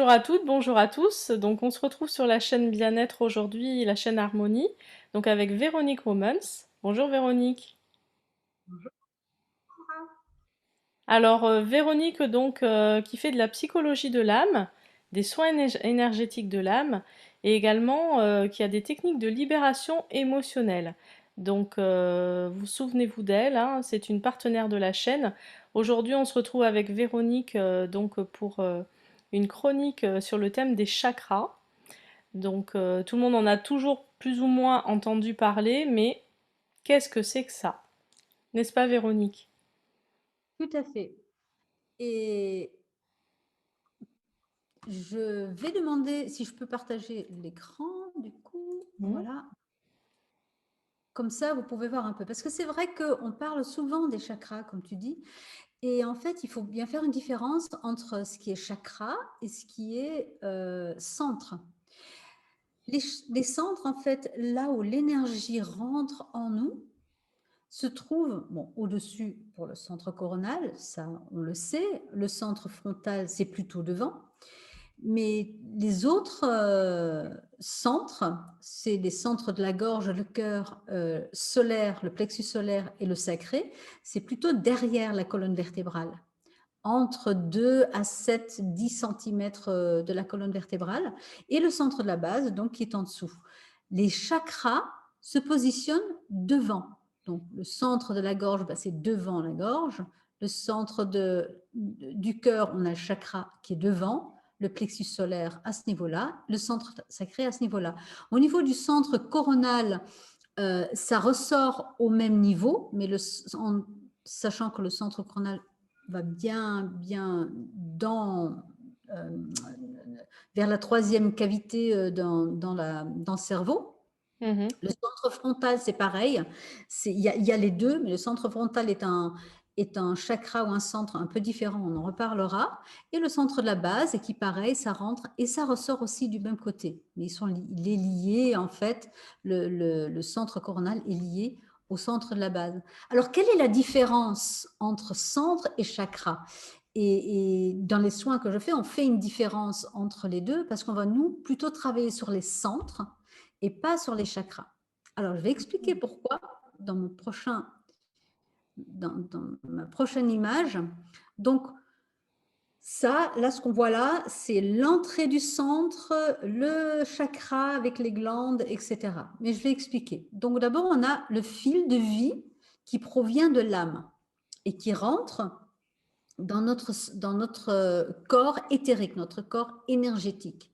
Bonjour à toutes, bonjour à tous. Donc, on se retrouve sur la chaîne Bien-être aujourd'hui, la chaîne Harmonie, donc avec Véronique Romans. Bonjour Véronique. Alors, Véronique, donc, qui fait de la psychologie de l'âme, des soins énergétiques de l'âme, et également qui a des techniques de libération émotionnelle. Donc, vous souvenez-vous d'elle, hein, c'est une partenaire de la chaîne. Aujourd'hui, on se retrouve avec Véronique donc pour une chronique sur le thème des chakras. Donc, tout le monde en a toujours plus ou moins entendu parler, mais qu'est-ce que c'est que ça? N'est-ce pas, Véronique? Tout à fait. Et je vais demander si je peux partager l'écran, du coup, Mhm. voilà. Comme ça, vous pouvez voir un peu. Parce que c'est vrai qu'on parle souvent des chakras, comme tu dis. Et en fait, il faut bien faire une différence entre ce qui est chakra et ce qui est centre. Les centres, en fait, là où l'énergie rentre en nous, se trouve, bon, au-dessus pour le centre coronal, ça on le sait, le centre frontal, c'est plutôt devant. Mais les autres centres, c'est les centres de la gorge, le cœur solaire, le plexus solaire et le sacré, c'est plutôt derrière la colonne vertébrale, entre 2 à 7, 10 centimètres de la colonne vertébrale, et le centre de la base, donc qui est en dessous. Les chakras se positionnent devant. Donc le centre de la gorge, bah, c'est devant la gorge. Le centre du cœur, on a le chakra qui est devant, le plexus solaire à ce niveau-là, le centre sacré à ce niveau-là. Au niveau du centre coronal, ça ressort au même niveau, mais en sachant que le centre coronal va bien euh, vers la troisième cavité dans le cerveau. Mhm. Le centre frontal, c'est pareil. Il y a les deux, mais le centre frontal est un chakra ou un centre un peu différent, on en reparlera. Et le centre de la base, qui pareil, ça rentre et ça ressort aussi du même côté. Mais il est lié, en fait, le centre coronal est lié au centre de la base. Alors, quelle est la différence entre centre et chakra? Et dans les soins que je fais, on fait une différence entre les deux parce qu'on va, nous, plutôt travailler sur les centres et pas sur les chakras. Alors, je vais expliquer pourquoi dans, dans ma prochaine image. Donc, ça, là, ce qu'on voit là, c'est l'entrée du centre, le chakra avec les glandes, etc. Mais je vais expliquer. Donc, d'abord, on a le fil de vie qui provient de l'âme et qui rentre dans notre corps éthérique, notre corps énergétique,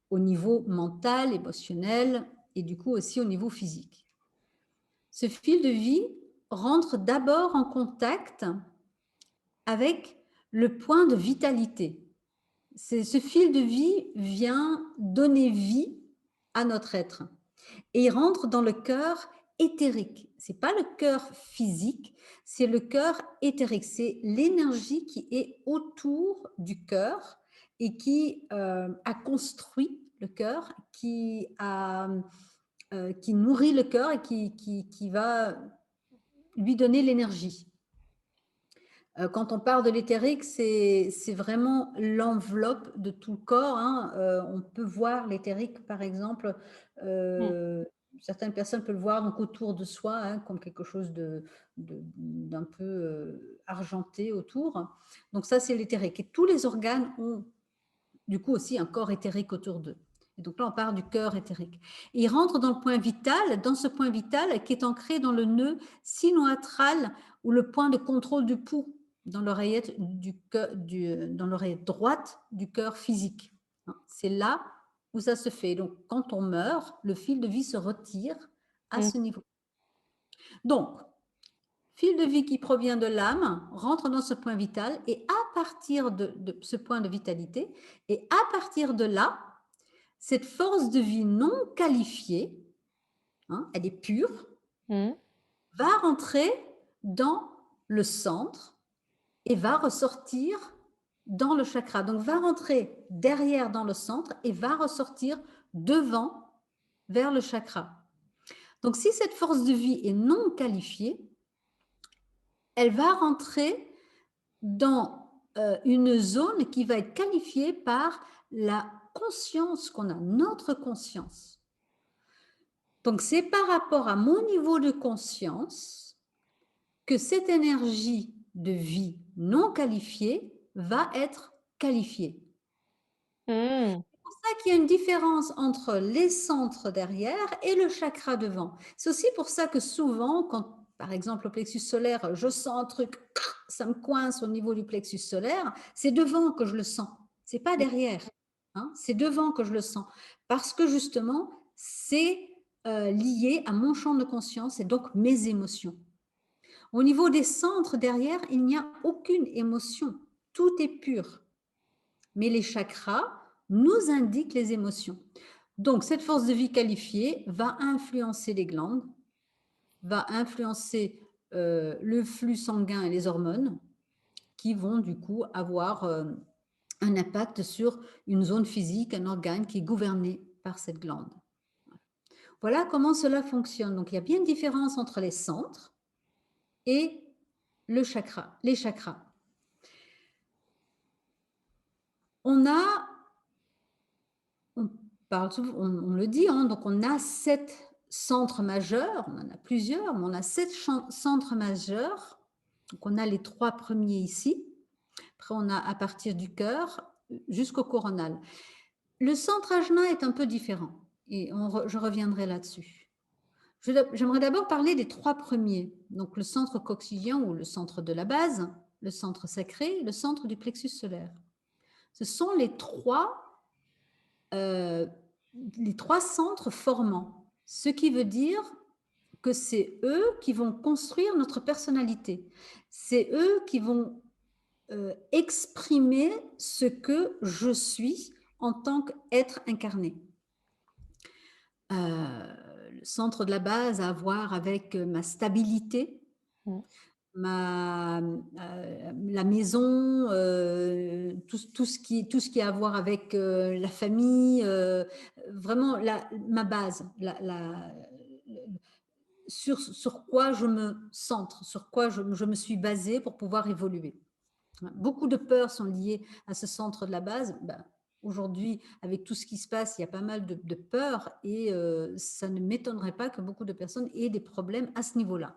au niveau mental, émotionnel et du coup aussi au niveau physique. Ce fil de vie rentre d'abord en contact avec le point de vitalité. Ce fil de vie vient donner vie à notre être et il rentre dans le cœur éthérique. C'est pas le cœur physique, c'est le cœur éthérique. C'est l'énergie qui est autour du cœur et qui a construit le cœur, qui nourrit le cœur et qui va lui donner l'énergie. Quand on parle de l'éthérique, c'est vraiment l'enveloppe de tout le corps, hein. On peut voir l'éthérique, par exemple, Mhm. certaines personnes peuvent le voir donc autour de soi, hein, comme quelque chose d'un peu argenté autour. Donc ça, c'est l'éthérique. Et tous les organes ont du coup aussi un corps éthérique autour d'eux. Et donc là, on parle du cœur éthérique. Et il rentre dans le point vital, dans ce point vital qui est ancré dans le nœud sinoatral ou le point de contrôle du pouls dans l'oreillette dans l'oreillette droite du cœur physique. C'est là où ça se fait. Donc, quand on meurt, le fil de vie se retire à ce niveau. Donc, fil de vie qui provient de l'âme rentre dans ce point vital et à partir de ce point de vitalité, et à partir de là, cette force de vie non qualifiée, hein, elle est pure, Mhm. va rentrer dans le centre et va ressortir dans le chakra. Donc, va rentrer derrière dans le centre et va ressortir devant vers le chakra. Donc, si cette force de vie est non qualifiée, elle va rentrer dans une zone qui va être qualifiée par la conscience qu'on a, notre conscience. Donc, c'est par rapport à mon niveau de conscience que cette énergie de vie non qualifiée va être qualifiée. Hmm. C'est pour ça qu'il y a une différence entre les centres derrière et le chakra devant. C'est aussi pour ça que souvent, quand par exemple au plexus solaire, je sens un truc, ça me coince au niveau du plexus solaire, c'est devant que je le sens, c'est pas derrière, hein, c'est devant que je le sens, parce que justement, c'est lié à mon champ de conscience et donc mes émotions. Au niveau des centres derrière, il n'y a aucune émotion, tout est pur. Mais les chakras nous indiquent les émotions. Donc, cette force de vie qualifiée va influencer les glandes, va influencer le flux sanguin et les hormones qui vont du coup avoir un impact sur une zone physique, un organe qui est gouverné par cette glande. Voilà comment cela fonctionne. Donc, il y a bien une différence entre les centres et le chakra, les chakras. On a, on parle souvent, on le dit, hein, donc on a 7 centres majeurs, on en a plusieurs, mais on a 7 centres majeurs. Donc on a les 3 premiers ici. Après, on a à partir du cœur jusqu'au coronal. Le centre ajna est un peu différent et je reviendrai là-dessus. J'aimerais d'abord parler des 3 premiers. Donc le centre coccygean ou le centre de la base, le centre sacré, le centre du plexus solaire. Ce sont euh, les trois centres formants, ce qui veut dire que c'est eux qui vont construire notre personnalité. C'est eux qui vont exprimer ce que je suis en tant qu'être incarné. Le centre de la base a à voir avec ma stabilité, Hmm. la maison, tout ce qui a à voir avec la famille, vraiment ma base, sur quoi je me centre, sur quoi je me suis basée pour pouvoir évoluer. Beaucoup de peurs sont liées à ce centre de la base. Ben, aujourd'hui, avec tout ce qui se passe, il y a pas mal de peurs et ça ne m'étonnerait pas que beaucoup de personnes aient des problèmes à ce niveau-là.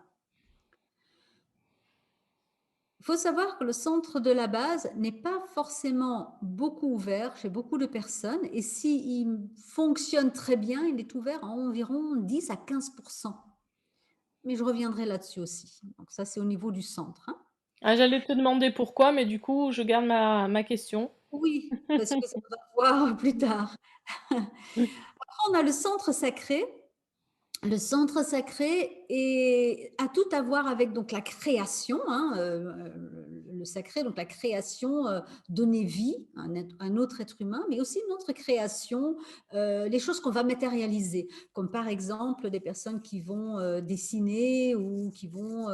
Il faut savoir que le centre de la base n'est pas forcément beaucoup ouvert chez beaucoup de personnes et s'il fonctionne très bien, il est ouvert à environ 10 à 15%. Mais je reviendrai là-dessus aussi. Donc ça, c'est au niveau du centre, hein. Ah, j'allais te demander pourquoi, mais du coup, je garde ma question. Oui, parce que ça va voir plus tard. Après, on a le centre sacré. Le centre sacré a tout à voir avec donc la création, hein, le sacré, donc la création, donner vie à un autre être humain, mais aussi notre création, les choses qu'on va matérialiser, comme par exemple des personnes qui vont dessiner ou qui vont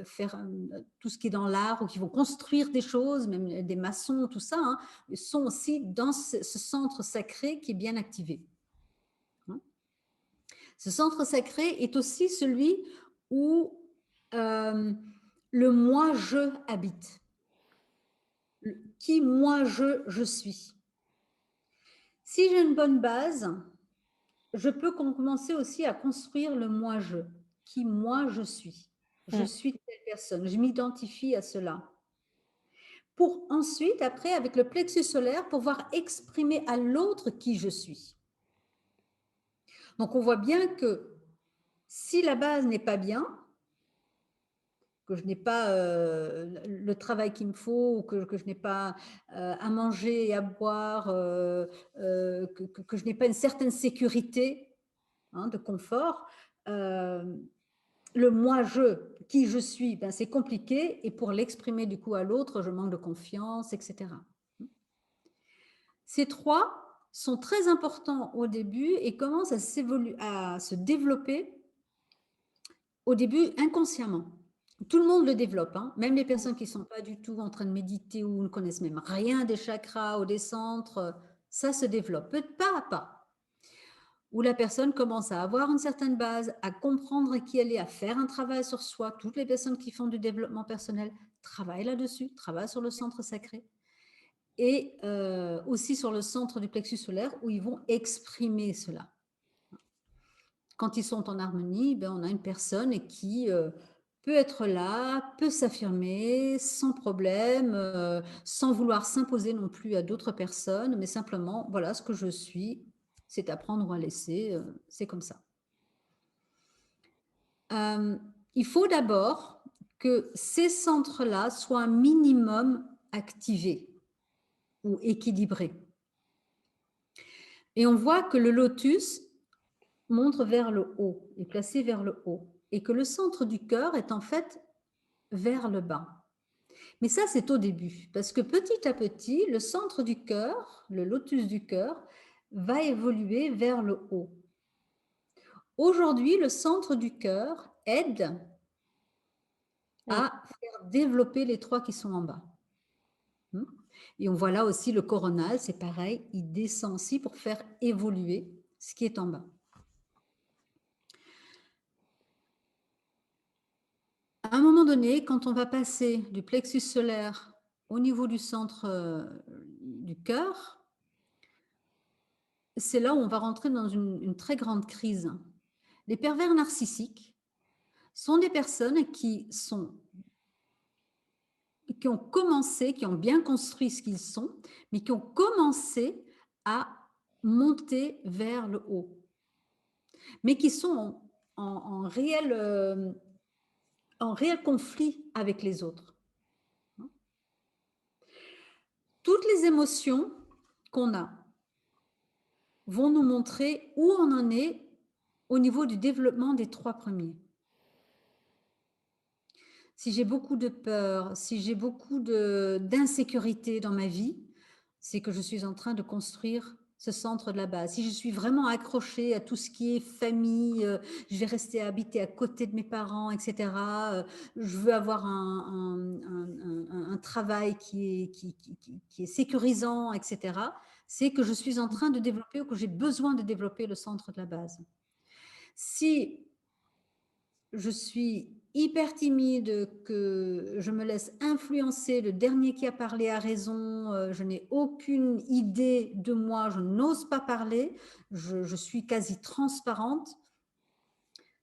faire tout ce qui est dans l'art ou qui vont construire des choses, même des maçons, tout ça, hein, sont aussi dans ce centre sacré qui est bien activé. Ce centre sacré est aussi celui où le moi-je habite. Qui moi-je suis. Si j'ai une bonne base, je peux commencer aussi à construire le moi-je. Qui moi je suis. Je Hmm. suis telle personne. Je m'identifie à cela. Pour ensuite, après, avec le plexus solaire, pouvoir exprimer à l'autre qui je suis. Donc, on voit bien que si la base n'est pas bien, que je n'ai pas le travail qu'il me faut, ou que je n'ai pas à manger et à boire, que je n'ai pas une certaine sécurité, hein, de confort, le moi-je, qui je suis, ben, c'est compliqué, et pour l'exprimer du coup à l'autre, je manque de confiance, etc. Ces trois sont très importants au début et commencent à se développer au début inconsciemment. Tout le monde le développe, hein. Même les personnes qui ne sont pas du tout en train de méditer ou ne connaissent même rien des chakras ou des centres, ça se développe pas à pas. où la personne commence à avoir une certaine base, à comprendre qui elle est, à faire un travail sur soi. Toutes les personnes qui font du développement personnel travaillent là-dessus, travaillent sur le centre sacré et aussi sur le centre du plexus solaire où ils vont exprimer cela. Quand ils sont en harmonie, ben, on a une personne qui peut être là, peut s'affirmer sans problème, sans vouloir s'imposer non plus à d'autres personnes, mais simplement, voilà ce que je suis, c'est à prendre ou à laisser, c'est comme ça. Il faut d'abord que ces centres-là soient un minimum activés ou équilibrés. Et on voit que le lotus montre vers le haut, est placé vers le haut, et que le centre du cœur est en fait vers le bas. Mais ça, c'est au début, parce que petit à petit, le centre du cœur, le lotus du cœur, va évoluer vers le haut. Aujourd'hui, le centre du cœur aide Mm. à faire développer les trois qui sont en bas. Et on voit là aussi le coronal, c'est pareil, il descend aussi pour faire évoluer ce qui est en bas. À un moment donné, quand on va passer du plexus solaire au niveau du centre du cœur, c'est là où on va rentrer dans une très grande crise. Les pervers narcissiques sont des personnes qui ont commencé, qui ont bien construit ce qu'ils sont, mais qui ont commencé à monter vers le haut, mais qui sont en réel conflit avec les autres. Toutes les émotions qu'on a vont nous montrer où on en est au niveau du développement des trois premiers. Si j'ai beaucoup de peur, si j'ai beaucoup d'insécurité dans ma vie, c'est que je suis en train de construire ce centre de la base. Si je suis vraiment accrochée à tout ce qui est famille, je vais rester habiter à côté de mes parents, etc. Je veux avoir un travail qui est sécurisant, etc. C'est que je suis en train de développer ou que j'ai besoin de développer le centre de la base. Si je suis hyper timide, que je me laisse influencer, le dernier qui a parlé a raison, je n'ai aucune idée de moi, je n'ose pas parler, je suis quasi transparente,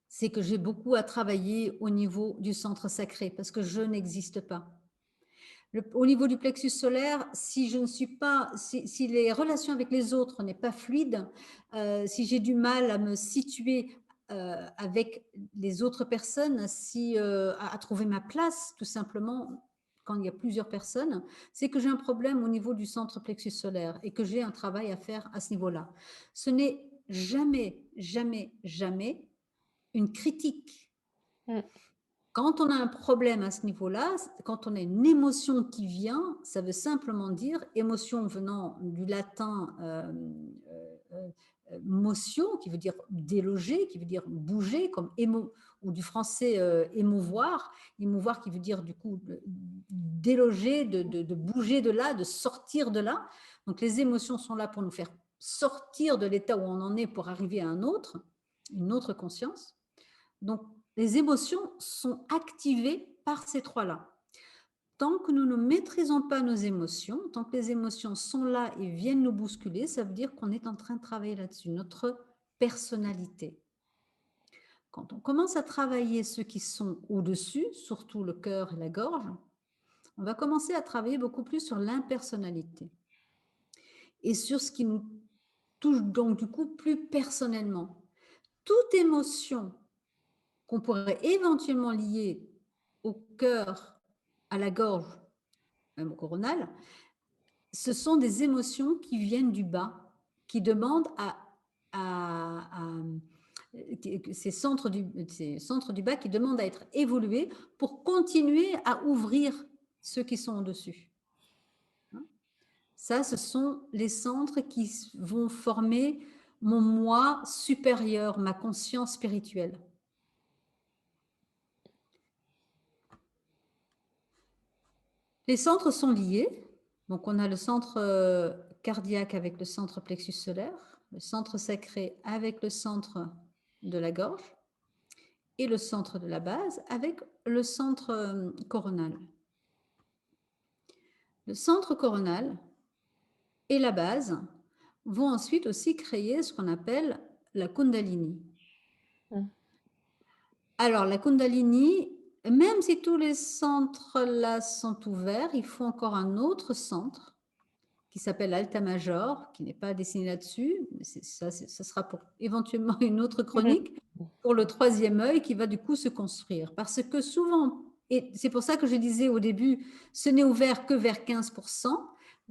c'est que j'ai beaucoup à travailler au niveau du centre sacré parce que je n'existe pas. Au niveau du plexus solaire, si je ne suis pas, si les relations avec les autres n'est pas fluide, si j'ai du mal à me situer avec les autres personnes, si à trouver ma place, tout simplement, quand il y a plusieurs personnes, c'est que j'ai un problème au niveau du centre plexus solaire et que j'ai un travail à faire à ce niveau-là. Ce n'est jamais, jamais, jamais une critique. Mm. Quand on a un problème à ce niveau-là, quand on a une émotion qui vient, ça veut simplement dire, émotion venant du latin motion, qui veut dire déloger, qui veut dire bouger, comme ou du français émouvoir, émouvoir qui veut dire du coup déloger, de bouger de là, de sortir de là. Donc les émotions sont là pour nous faire sortir de l'état où on en est pour arriver à un autre, une autre conscience. Donc les émotions sont activées par ces trois-là. Tant que nous ne maîtrisons pas nos émotions, tant que les émotions sont là et viennent nous bousculer, ça veut dire qu'on est en train de travailler là-dessus, notre personnalité. Quand on commence à travailler ceux qui sont au-dessus, surtout le cœur et la gorge, on va commencer à travailler beaucoup plus sur l'impersonnalité et sur ce qui nous touche donc du coup plus personnellement. Toute émotion qu'on pourrait éventuellement lier au cœur, à la gorge, même au coronal, ce sont des émotions qui viennent du bas, qui demandent ces centres du bas qui demandent à être évolués pour continuer à ouvrir ceux qui sont au-dessus. Ça, ce sont les centres qui vont former mon moi supérieur, ma conscience spirituelle. Les centres sont liés. Donc, on a le centre cardiaque avec le centre plexus solaire. le centre sacré avec le centre de la gorge et le centre de la base avec le centre coronal. Le centre coronal et la base vont ensuite aussi créer ce qu'on appelle la Kundalini. Mm. Alors, la Kundalini, même si tous les centres là sont ouverts, il faut encore un autre centre qui s'appelle Alta Major, qui n'est pas dessiné là-dessus. Ça sera pour éventuellement une autre chronique, pour le troisième œil qui va du coup se construire. Parce que souvent, et c'est pour ça que je disais au début, ce n'est ouvert que vers 15%,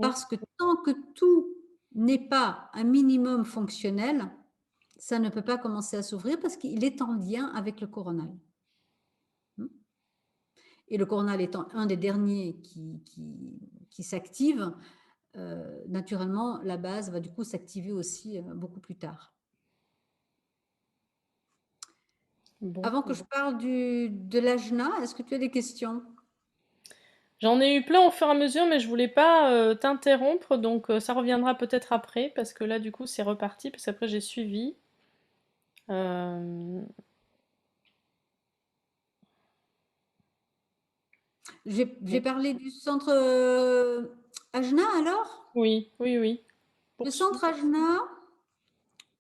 parce que tant que tout n'est pas un minimum fonctionnel, ça ne peut pas commencer à s'ouvrir parce qu'il est en lien avec le coronal. Et le coronal étant un des derniers qui s'active, naturellement, la base va du coup s'activer aussi beaucoup plus tard. Bon. Avant que je parle de l'ajna, est-ce que tu as des questions? J'en ai eu plein au fur et à mesure, mais je voulais pas t'interrompre, donc ça reviendra peut-être après, parce que là, du coup, c'est reparti, parce qu'après, j'ai suivi. Euh, J'ai parlé du centre ajna alors? Oui, oui, oui. Le Poursuis. centre ajna,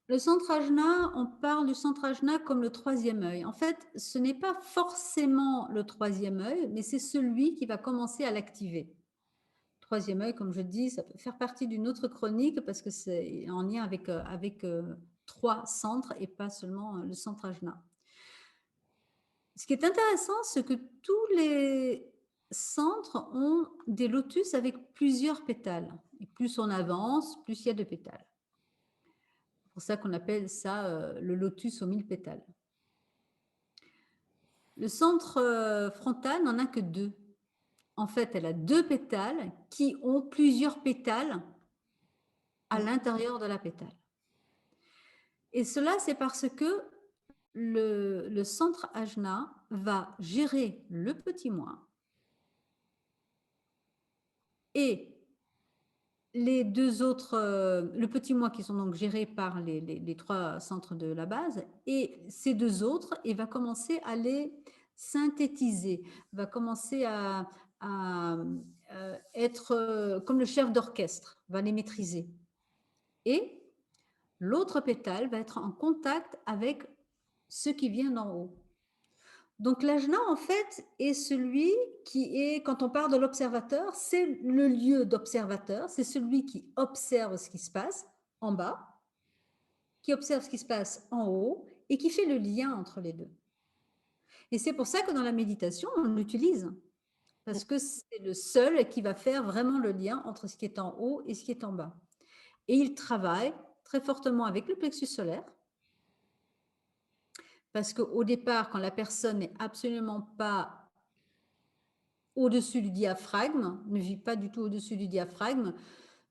Le centre ajna, on parle du centre ajna comme le troisième œil. En fait, ce n'est pas forcément le troisième œil, mais c'est celui qui va commencer à l'activer. Troisième œil, comme je dis, ça peut faire partie d'une autre chronique parce que c'est en lien avec trois centres et pas seulement le centre ajna. Ce qui est intéressant, c'est que tous les centres ont des lotus avec plusieurs pétales. Et plus on avance, plus il y a de pétales. C'est pour ça qu'on appelle ça le lotus aux 1000 pétales. Le centre frontal n'en a que deux. En fait, elle a deux pétales qui ont plusieurs pétales à l'intérieur de la pétale. Et cela, c'est parce que le centre ajna va gérer le petit moi et les deux autres, le petit moi qui sont donc gérés par les trois centres de la base, et ces deux autres, il va commencer à les synthétiser, va commencer à être comme le chef d'orchestre, va les maîtriser. Et l'autre pétale va être en contact avec ce qui vient d'en haut. Donc l'ajna, en fait, est celui qui est, quand on parle de l'observateur, c'est le lieu d'observateur, c'est celui qui observe ce qui se passe en bas, qui observe ce qui se passe en haut et qui fait le lien entre les deux. Et c'est pour ça que dans la méditation, on l'utilise, parce que c'est le seul qui va faire vraiment le lien entre ce qui est en haut et ce qui est en bas. Et il travaille très fortement avec le plexus solaire, parce qu'au départ, quand la personne n'est absolument pas au-dessus du diaphragme, ne vit pas du tout au-dessus du diaphragme,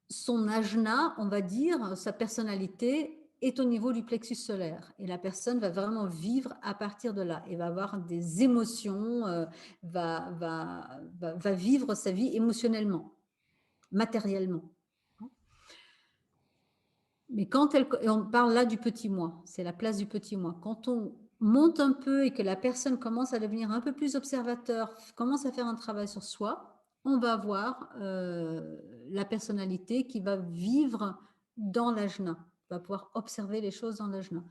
son ajna, on va dire, sa personnalité est au niveau du plexus solaire. Et la personne va vraiment vivre à partir de là et va avoir des émotions, va vivre sa vie émotionnellement, matériellement. Mais quand et on parle là du petit moi, c'est la place du petit moi. Quand on monte un peu et que la personne commence à devenir un peu plus observateur, commence à faire un travail sur soi, on va voir la personnalité qui va vivre dans l'ajna, va pouvoir observer les choses dans l'ajna.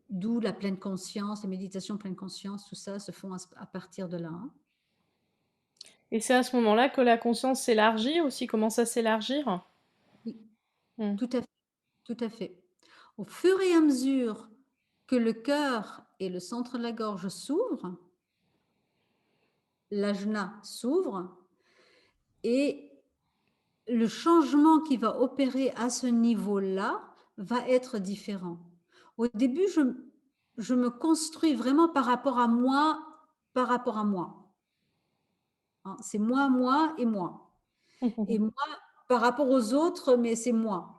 D'où la pleine conscience, les méditations pleine conscience, tout ça se font à partir de là. Hein. Et c'est à ce moment-là que la conscience s'élargit aussi, commence à s'élargir. Oui, Hmm. tout à fait, tout à fait. Au fur et à mesure que le cœur et le centre de la gorge s'ouvrent, l'ajna s'ouvre et le changement qui va opérer à ce niveau-là va être différent. Au début, je me construis vraiment par rapport à moi, par rapport à moi. Hein, c'est moi et moi. Et moi par rapport aux autres, mais c'est moi.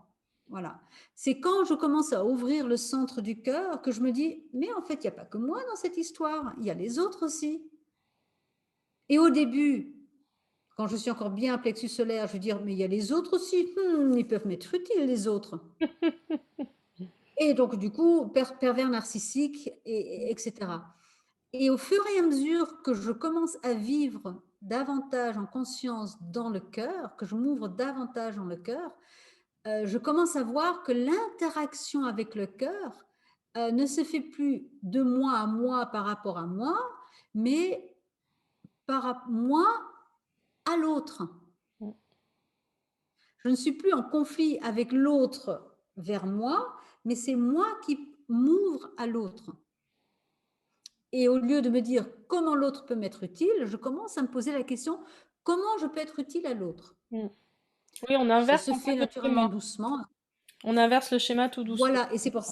Voilà. C'est quand je commence à ouvrir le centre du cœur que je me dis, mais en fait, il n'y a pas que moi dans cette histoire, il y a les autres aussi. Et au début, quand je suis encore bien à plexus solaire, je veux dire, mais il y a les autres aussi. Ils peuvent m'être utiles, les autres. Et donc, du coup, pervers narcissique, etc. Et au fur et à mesure que je commence à vivre davantage en conscience dans le cœur, que je m'ouvre davantage dans le cœur, je commence à voir que l'interaction avec le cœur ne se fait plus de moi à moi par rapport à moi, mais par moi à l'autre. Mm. Je ne suis plus en conflit avec l'autre vers moi, mais c'est moi qui m'ouvre à l'autre. Et au lieu de me dire comment l'autre peut m'être utile, je commence à me poser la question comment je peux être utile à l'autre. Mm. Oui, on Ça inverse se en fait fait le schéma. naturellement doucement. On inverse le schéma tout doucement. Voilà, et c'est pour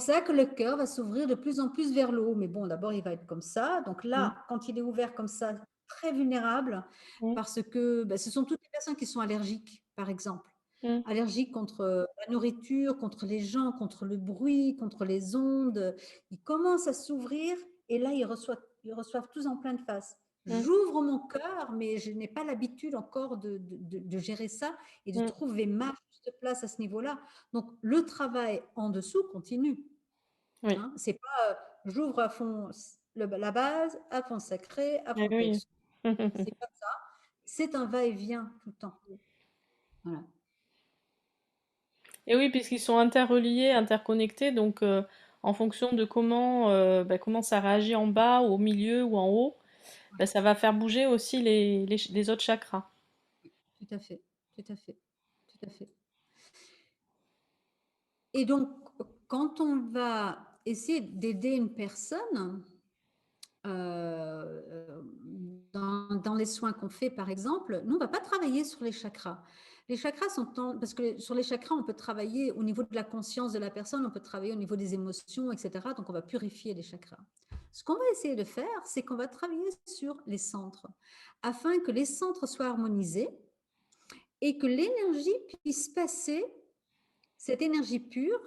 ça que le cœur va s'ouvrir de plus en plus vers le haut. Mais bon, d'abord, il va être comme ça. Donc Mm. là, quand il est ouvert comme ça, très vulnérable, Mm. parce que ben, ce sont toutes les personnes qui sont allergiques, par exemple. Mm. Allergiques contre la nourriture, contre les gens, contre le bruit, contre les ondes. Ils commencent à s'ouvrir et là, ils reçoivent tous en pleine face. Mm. J'ouvre mon cœur, mais je n'ai pas l'habitude encore de gérer ça et de Mm. trouver ma juste place à ce niveau-là. Donc, le travail en dessous continue. Oui. Hein. C'est pas j'ouvre à fond la base, à fond sacré, à Eh fond oui. texte. C'est pas ça. C'est un va-et-vient tout le temps. Voilà. Et oui, puisqu'ils sont interreliés, interconnectés, donc en fonction de comment ça réagit en bas, au milieu ou en haut, bah, ça va faire bouger aussi les autres chakras. Tout à fait. Tout à fait. Tout à fait. Et donc, quand on va essayer d'aider une personne, dans les soins qu'on fait, par exemple, nous, on ne va pas travailler sur les chakras. Les chakras parce que sur les chakras, on peut travailler au niveau de la conscience de la personne, on peut travailler au niveau des émotions, etc. Donc, on va purifier les chakras. Ce qu'on va essayer de faire, c'est qu'on va travailler sur les centres, afin que les centres soient harmonisés et que l'énergie puisse passer, cette énergie pure,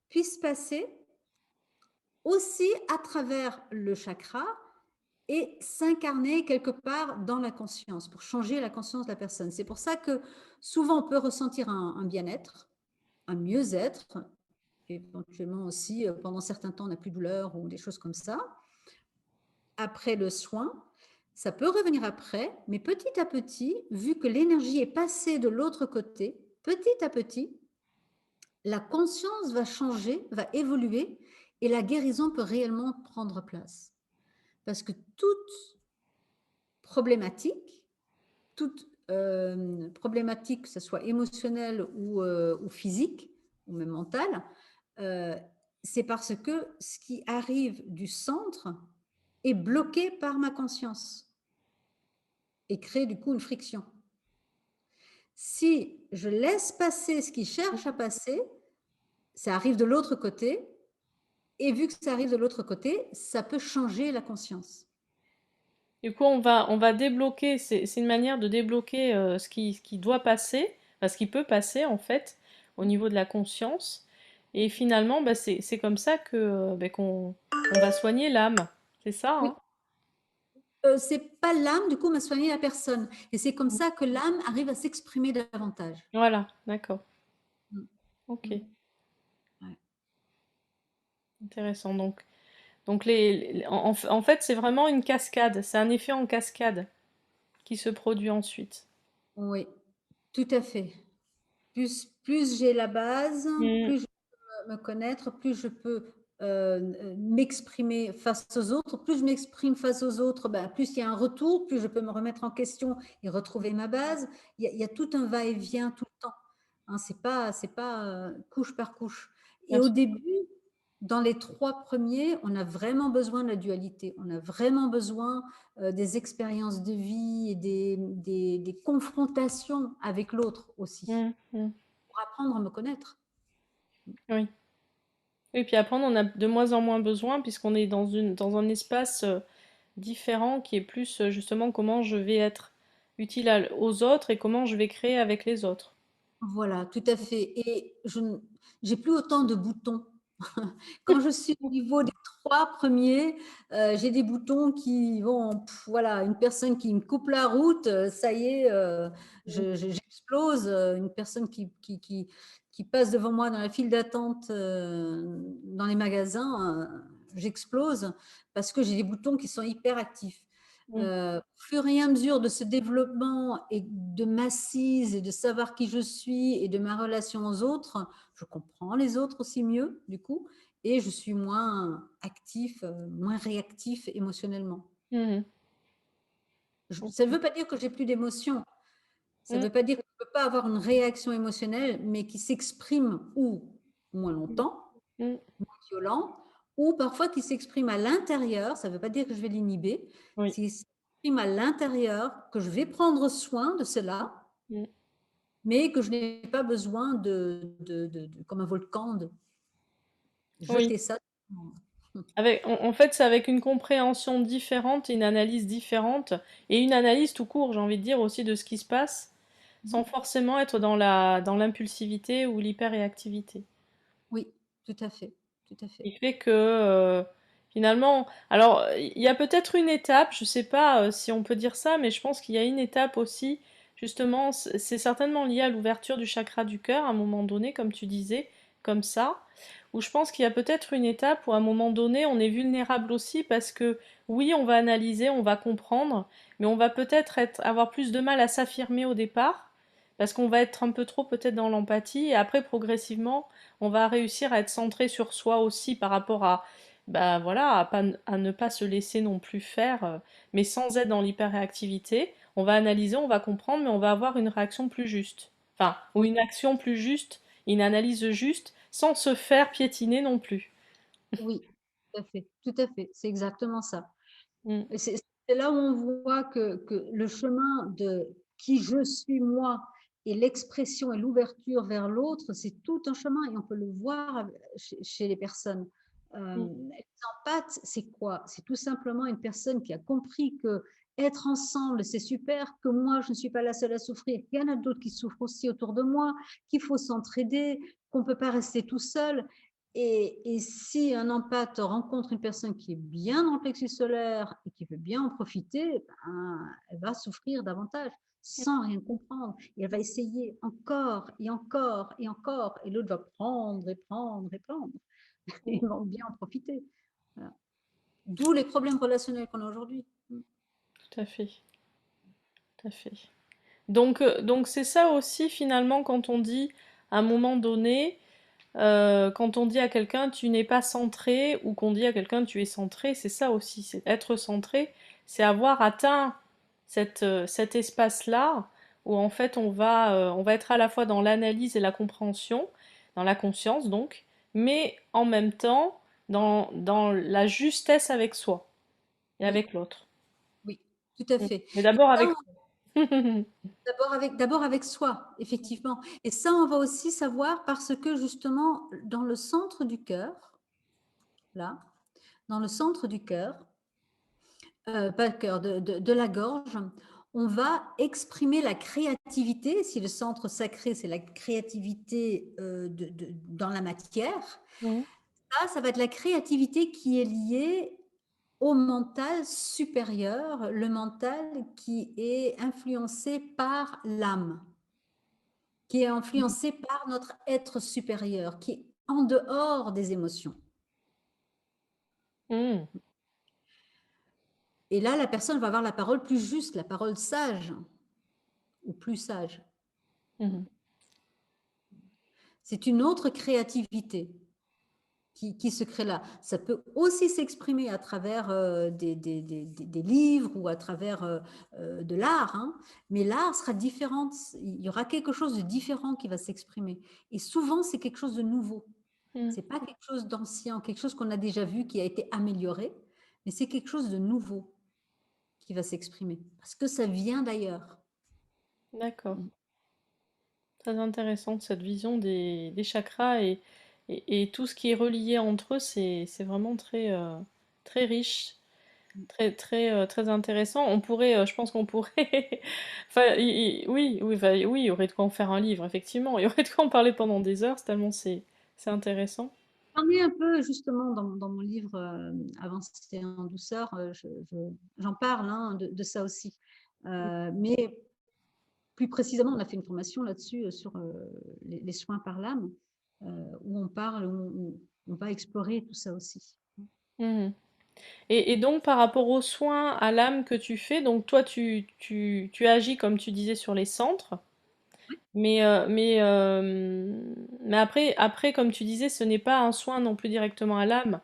puisse passer aussi à travers le chakra et s'incarner quelque part dans la conscience pour changer la conscience de la personne. C'est pour ça que souvent on peut ressentir un bien-être, un mieux-être, éventuellement aussi pendant certains temps on n'a plus de douleur ou des choses comme ça. Après le soin, ça peut revenir après, mais petit à petit, vu que l'énergie est passée de l'autre côté, petit à petit, la conscience va changer, va évoluer et la guérison peut réellement prendre place. Parce que toute problématique, toute problématique, que ce soit émotionnelle ou physique, ou même mentale, euh, c'est parce que ce qui arrive du centre est bloqué par ma conscience et crée du coup une friction. Si je laisse passer ce qui cherche à passer, ça arrive de l'autre côté, et vu que ça arrive de l'autre côté, ça peut changer la conscience. Du coup, on va débloquer, c'est une manière de débloquer ce qui doit passer, enfin, ce qui peut passer en fait, au niveau de la conscience. Et finalement, bah, c'est comme ça qu'on va soigner l'âme. C'est ça, Oui, hein? c'est pas l'âme, du coup, on va soigner la personne. Et c'est comme ça que l'âme arrive à s'exprimer davantage. Voilà, d'accord. Mm. Ok, Mm. Ouais. intéressant. En fait, c'est vraiment une cascade. C'est un effet en cascade qui se produit ensuite. Oui, tout à fait. Plus j'ai la base, Mm, plus je peux me connaître, plus je peux m'exprimer face aux autres. Plus je m'exprime face aux autres, ben, plus il y a un retour, plus je peux me remettre en question et retrouver ma base. Il y a tout un va-et-vient tout le temps. Hein, c'est pas couche par couche. Et au absolument. début, dans les 3 premiers, on a vraiment besoin de la dualité. On a vraiment besoin des expériences de vie et des confrontations avec l'autre aussi, Mm, mm, pour apprendre à me connaître. oui. Et puis après, on en a de moins en moins besoin puisqu'on est dans un espace différent qui est plus justement comment je vais être utile aux autres et comment je vais créer avec les autres. Voilà, tout à fait. Et j'ai plus autant de boutons. Quand je suis au niveau des 3 premiers, j'ai des boutons qui vont, voilà, une personne qui me coupe la route, ça y est, j'explose. Une personne qui passe devant moi dans la file d'attente dans les magasins, j'explose parce que j'ai des boutons qui sont hyper actifs. Mmh. Au fur et à mesure de ce développement et de m'assise et de savoir qui je suis et de ma relation aux autres, je comprends les autres aussi mieux, du coup, et je suis moins actif, moins réactif émotionnellement. Mmh. Ça ne OK. veut pas dire que j'ai plus d'émotions. Ça ne Mmh. veut pas dire qu'on ne peut pas avoir une réaction émotionnelle, mais qui s'exprime ou moins Mmh. longtemps, Mmh. violent, ou parfois qui s'exprime à l'intérieur. Ça ne veut pas dire que je vais l'inhiber. Oui. Qui s'exprime à l'intérieur, que je vais prendre soin de cela, Mmh. mais que je n'ai pas besoin comme un volcan, de Oui. jeter ça. Avec en fait, c'est avec une compréhension différente et une analyse différente et une analyse tout court, j'ai envie de dire aussi de ce qui se passe, sans forcément être dans l'impulsivité ou l'hyperréactivité. Oui, tout à fait, tout à fait. Il fait que finalement, alors il y a peut-être une étape, je sais pas si on peut dire ça, mais je pense qu'il y a une étape aussi, justement, c'est certainement lié à l'ouverture du chakra du cœur à un moment donné, comme tu disais, comme ça, où je pense qu'il y a peut-être une étape où à un moment donné on est vulnérable aussi parce que oui, on va analyser, on va comprendre, mais on va peut-être avoir plus de mal à s'affirmer au départ, parce qu'on va être un peu trop peut-être dans l'empathie, et après progressivement on va réussir à être centré sur soi aussi par rapport à, bah voilà, à ne pas se laisser non plus faire, mais sans être dans l'hyperréactivité. On va analyser, on va comprendre, mais on va avoir une réaction plus juste. Enfin, ou Oui, une action plus juste, une analyse juste, sans se faire piétiner non plus. oui, tout à fait, tout à fait. C'est exactement ça. Mm, Et c'est là où on voit que le chemin de qui je suis moi et l'expression et l'ouverture vers l'autre, c'est tout un chemin et on peut le voir chez les personnes. mm, L'empathe, c'est quoi? C'est tout simplement une personne qui a compris que être ensemble, c'est super, que moi, je ne suis pas la seule à souffrir, qu'il y en a d'autres qui souffrent aussi autour de moi, qu'il faut s'entraider, qu'on ne peut pas rester tout seul. Et si un empathe rencontre une personne qui est bien dans le plexus solaire et qui veut bien en profiter, ben, elle va souffrir davantage sans rien comprendre. Et elle va essayer encore et encore et encore. Et l'autre va prendre et prendre et prendre. Et mm, ils vont bien en profiter. Voilà. D'où les problèmes relationnels qu'on a aujourd'hui. tout à fait, tout à fait. Donc c'est ça aussi finalement quand on dit à un moment donné, quand on dit à quelqu'un tu n'es pas centré ou qu'on dit à quelqu'un tu es centré, c'est ça aussi, c'est être centré, c'est avoir atteint cet espace-là où en fait on va être à la fois dans l'analyse et la compréhension, dans la conscience donc, mais en même temps dans la justesse avec soi et Oui, avec l'autre. oui, tout à Mm. fait. Mais Et d'abord ça, avec soi. d'abord avec soi, effectivement. Et ça, on va aussi savoir parce que justement, dans le centre du cœur, là, dans le centre du cœur, pas le cœur, de la gorge, on va exprimer la créativité. Si le centre sacré, c'est la créativité dans la matière, Mm. ça va être la créativité qui est liée au mental supérieur, le mental qui est influencé par l'âme, qui est influencé par notre être supérieur, qui est en dehors des émotions. Mm. Et là, la personne va avoir la parole plus juste, la parole sage ou plus sage. Mhm. C'est une autre créativité qui se crée là. Ça peut aussi s'exprimer à travers des livres ou à travers de l'art, hein, mais l'art sera différent. Il y aura quelque chose de différent qui va s'exprimer. Et souvent, c'est quelque chose de nouveau. Mm. C'est pas quelque chose d'ancien, quelque chose qu'on a déjà vu, qui a été amélioré, mais c'est quelque chose de nouveau qui va s'exprimer parce que ça vient d'ailleurs. D'accord. Très intéressante cette vision des chakras et tout ce qui est relié entre eux, c'est vraiment très, très riche, très, très, très intéressant. On pourrait, je pense qu'on pourrait, enfin, oui, oui, enfin, oui, il y aurait de quoi en faire un livre, effectivement. Il y aurait de quoi en parler pendant des heures, tellement c'est intéressant. J'en ai un peu justement dans mon livre Avancer en douceur, j'en parle hein, de ça aussi. Mais plus précisément, on a fait une formation là-dessus sur les soins par l'âme, où on parle, où on va explorer tout ça aussi. Mhm. Et donc par rapport aux soins à l'âme que tu fais, donc toi tu agis comme tu disais sur les centres, mais après, comme tu disais, ce n'est pas un soin non plus directement à l'âme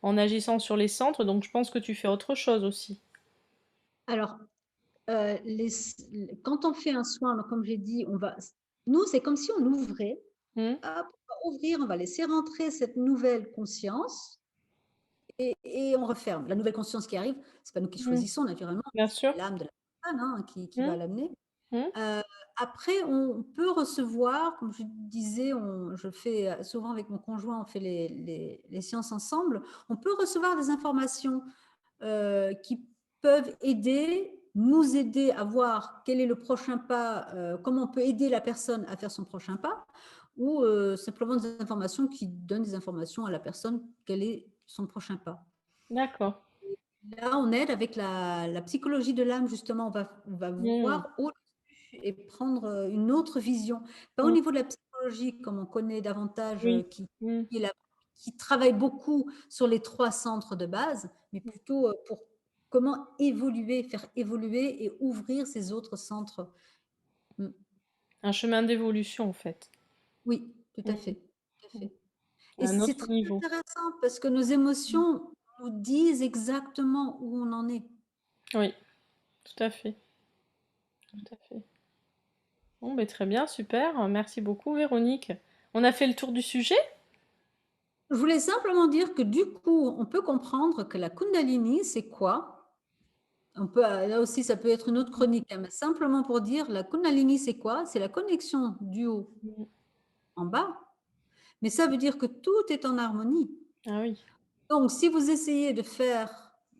en agissant sur les centres, donc je pense que tu fais autre chose aussi. Alors, quand on fait un soin, comme j'ai dit, nous, c'est comme si on ouvrait. Hmm. Hop, on va ouvrir, on va laisser rentrer cette nouvelle conscience et on referme. La nouvelle conscience qui arrive, c'est pas nous qui Hmm. choisissons naturellement, Bien c'est sûr. l'âme de la personne hein, qui Hmm. va l'amener. Hmm. Euh, Après, on peut recevoir, comme je disais, je fais souvent avec mon conjoint, on fait les séances ensemble, on peut recevoir des informations qui peuvent nous aider à voir quel est le prochain pas, comment on peut aider la personne à faire son prochain pas, ou simplement des informations qui donnent des informations à la personne quel est son prochain pas. D'accord. Là, on aide avec la psychologie de l'âme, justement, on va Hmm. voir au-dessus et prendre une autre vision. Pas au Hmm. niveau de la psychologie, comme on connaît davantage, Oui. Hmm. qui, est la- qui travaille beaucoup sur les trois centres de base, mais plutôt pour comment évoluer, faire évoluer et ouvrir ces autres centres. Mm. Un chemin d'évolution en fait. Oui, tout à Hmm. fait. Tout à fait. À Et un c'est autre très niveau. intéressant parce que nos émotions nous disent exactement où on en est. Oui, tout à fait. Tout à fait. Bon, ben très bien, super. Merci beaucoup, Véronique. On a fait le tour du sujet? Je voulais simplement dire que du coup, on peut comprendre que la Kundalini, c'est quoi? Là aussi, ça peut être une autre chronique, hein, mais simplement pour dire, la Kundalini, c'est quoi? C'est la connexion du haut Mm. en bas, mais ça veut dire que tout est en harmonie. Ah oui. Donc, si vous essayez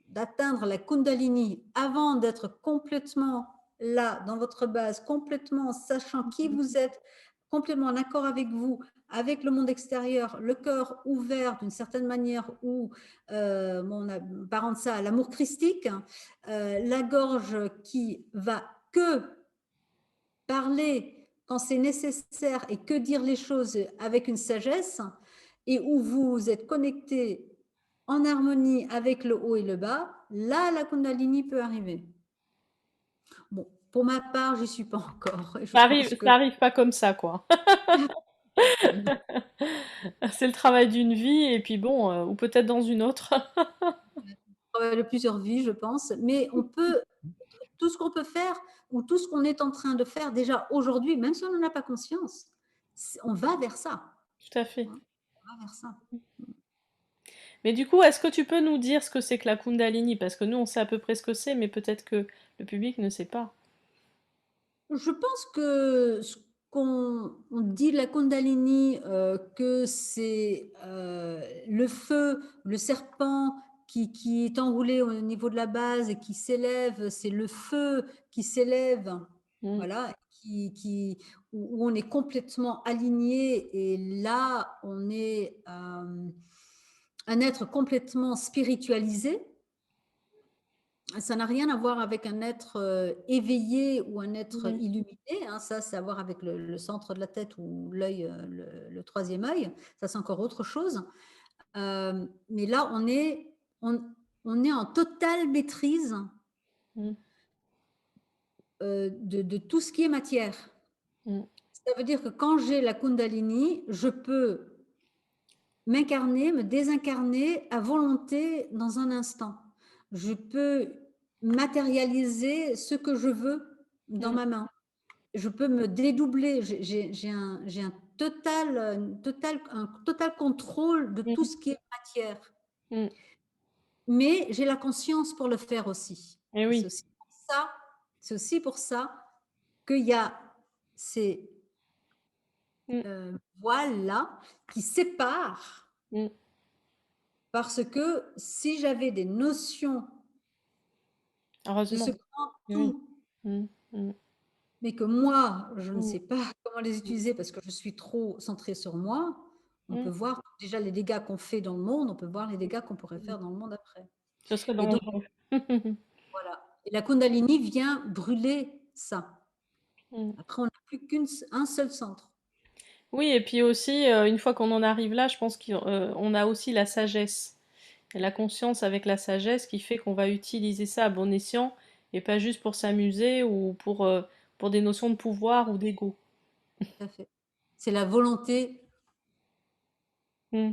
d'atteindre la Kundalini avant d'être complètement là, dans votre base, complètement sachant qui vous êtes, complètement en accord avec vous, avec le monde extérieur, le cœur ouvert d'une certaine manière, ou on apparente ça à l'amour christique, la gorge qui va que parler quand c'est nécessaire et que dire les choses avec une sagesse, et où vous êtes connecté en harmonie avec le haut et le bas, là, la Kundalini peut arriver. Bon, pour ma part, j'y suis pas encore. Et je pense que Ça arrive pas comme ça, quoi. C'est le travail d'une vie, et puis bon, ou peut-être dans une autre. de plusieurs vies, je pense. Mais tout ce qu'on peut faire ou tout ce qu'on est en train de faire déjà aujourd'hui, même si on n'en a pas conscience, on va vers ça. Tout à fait. On va vers ça. Mais du coup, est-ce que tu peux nous dire ce que c'est que la Kundalini? Parce que nous, on sait à peu près ce que c'est, mais peut-être que le public ne sait pas. Je pense que ce qu'on dit de la Kundalini, que c'est le feu, le serpent qui est enroulé au niveau de la base et qui s'élève, c'est le feu qui s'élève, Mm. voilà, où on est complètement aligné et là, on est un être complètement spiritualisé. Ça n'a rien à voir avec un être éveillé ou un être Mm. illuminé, hein. Ça, c'est à voir avec le centre de la tête ou l'œil, le troisième œil. Ça, c'est encore autre chose. Mais là, on est en totale maîtrise Mm. de tout ce qui est matière. Mm. Ça veut dire que quand j'ai la Kundalini, je peux m'incarner, me désincarner à volonté dans un instant. Je peux matérialiser ce que je veux dans Mm. ma main. Je peux me dédoubler. J'ai un total contrôle de tout Mm. ce qui est matière. Mm. Mais j'ai la conscience pour le faire aussi. Eh Et c'est oui. aussi pour ça, c'est aussi pour ça qu'il y a ces Mm. voiles-là qui séparent. Mm. Parce que si j'avais des notions de ce Heureusement. grand Eh oui. tout, Mm. Mm. mais que moi, je ne Mm. sais pas comment les utiliser parce que je suis trop centrée sur moi, on peut Mm. voir déjà les dégâts qu'on fait dans le monde, on peut voir les dégâts qu'on pourrait faire dans le monde après. Ce serait Et donc, dangereux. voilà. Et la Kundalini vient brûler ça. Mm. Après, on n'a plus qu'un seul centre. Oui, et puis aussi, une fois qu'on en arrive là, je pense qu'on a aussi la sagesse. Et la conscience avec la sagesse qui fait qu'on va utiliser ça à bon escient et pas juste pour s'amuser ou pour des notions de pouvoir ou d'ego. Tout à fait. C'est la volonté Mm,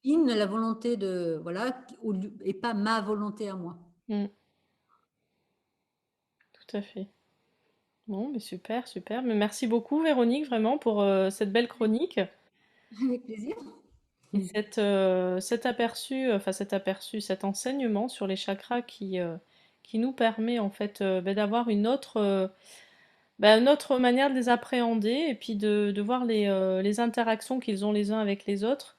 divine, la volonté de, voilà, et pas ma volonté à moi. mm, tout à fait. Bon, mais super, super. Mais merci beaucoup, Véronique, vraiment, pour cette belle chronique Avec plaisir. et cet aperçu, enfin cet enseignement sur les chakras qui nous permet en fait ben, d'avoir une autre manière de les appréhender et puis de voir les interactions qu'ils ont les uns avec les autres.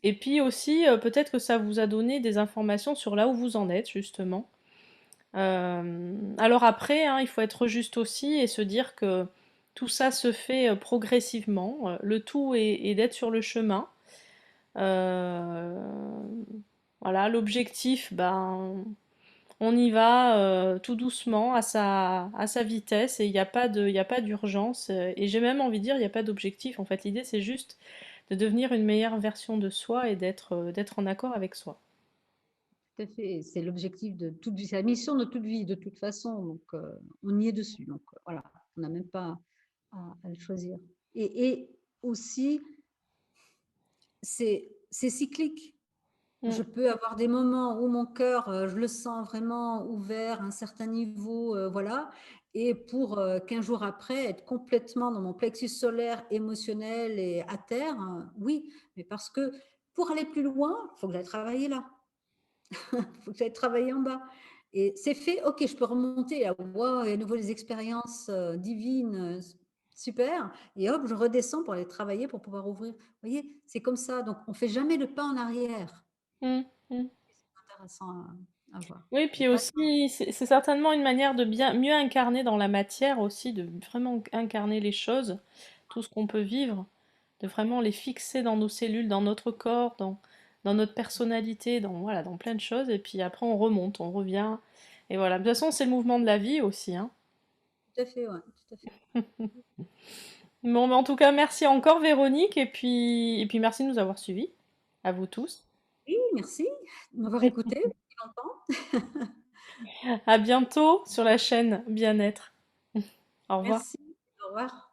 Et puis aussi, peut-être que ça vous a donné des informations sur là où vous en êtes, justement. Alors après, hein, il faut être juste aussi et se dire que tout ça se fait progressivement. Le tout est d'être sur le chemin. Euh, voilà, l'objectif, ben, on y va tout doucement, à sa vitesse, et il y a pas d'urgence. Et j'ai même envie de dire, il n'y a pas d'objectif. En fait, l'idée, c'est juste de devenir une meilleure version de soi et d'être en accord avec soi. Tout à fait. C'est l'objectif de toute vie, c'est la mission de toute vie, de toute façon. Donc, on y est dessus. Donc, voilà, on n'a même pas à le choisir. Et aussi, c'est cyclique. Mm, Je peux avoir des moments où mon cœur, je le sens vraiment ouvert à un certain niveau, voilà. Et pour 15 jours après, être complètement dans mon plexus solaire émotionnel et à terre, oui. Mais parce que pour aller plus loin, il faut que j'aille travailler là. Il faut que j'aille travailler en bas. Et c'est fait, ok, je peux remonter, là, wow, il y a à nouveau des expériences divines, super. Et hop, je redescends pour aller travailler, pour pouvoir ouvrir. Vous voyez, c'est comme ça. Donc, on ne fait jamais le pas en arrière. mm, mm. C'est intéressant à voir. Oui, Il y a puis pas aussi, c'est certainement une manière de bien mieux incarner dans la matière aussi, de vraiment incarner les choses, tout ce qu'on peut vivre, de vraiment les fixer dans nos cellules, dans notre corps, dans notre personnalité, voilà, dans plein de choses, et puis après on remonte, on revient, et voilà. De toute façon, c'est le mouvement de la vie aussi, hein. tout à fait, ouais, tout à fait. Bon, mais en tout cas, merci encore Véronique, et puis merci de nous avoir suivis, à vous tous. Oui, merci de m'avoir écouté depuis longtemps. À bientôt sur la chaîne Bien-être. Au revoir. Merci. Au revoir.